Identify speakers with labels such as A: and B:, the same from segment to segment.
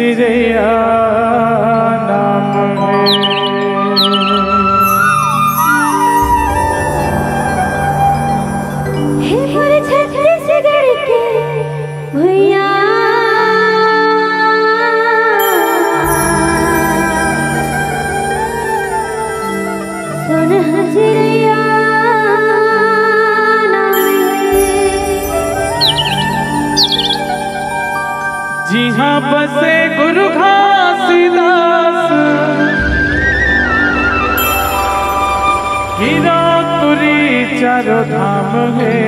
A: हजरिया नाम है।
B: मोर छत्तीसगढ़ के भैया सुन हजरिया
A: जी हाँ बसे गुरु घासीदास हीरापुरी चारों धाम है।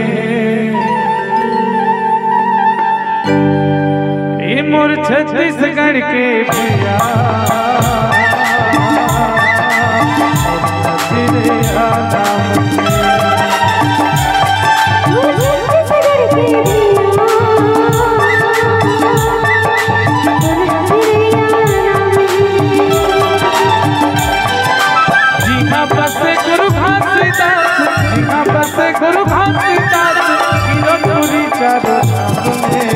A: ये मोर छत्तीसगढ़ के भैया हजरिया नाम है। गुरु घासीदास हीरापुरी चारों धाम है।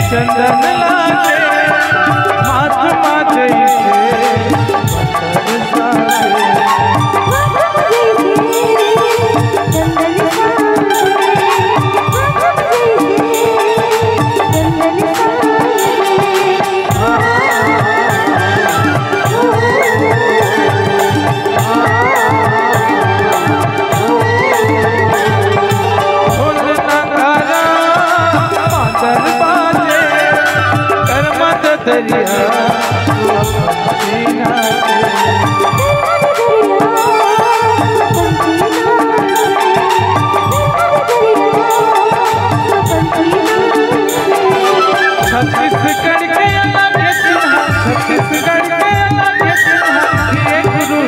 A: चंदन लागे महात्मा जैसे छत्तीसगढ़ के अलग चिन्ह, छत्तीसगढ़ के अलग चिन्ह, ये गुरु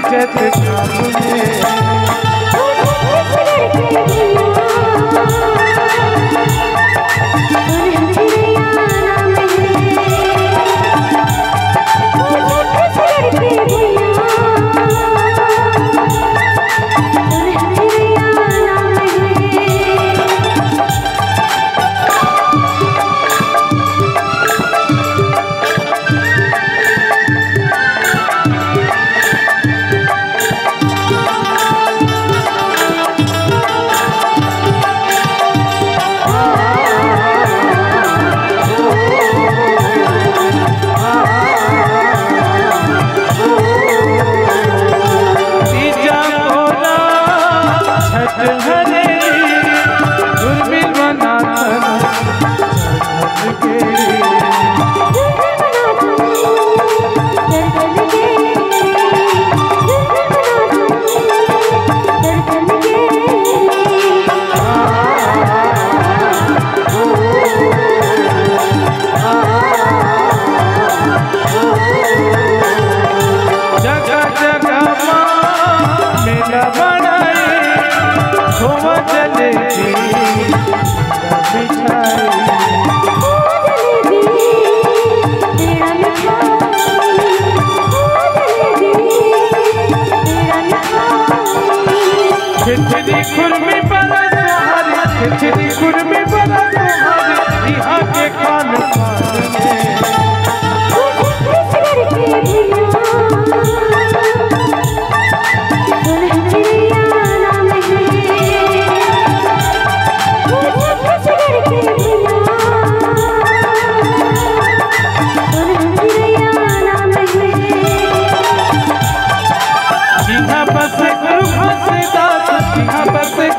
A: खुरमी बड़ा सुहारी, खिचड़ी खुरमी बड़ा सुहारी, यहाँ के खान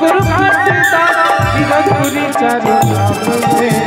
A: गुरु घासीदास हीरापुरी चारों धाम है।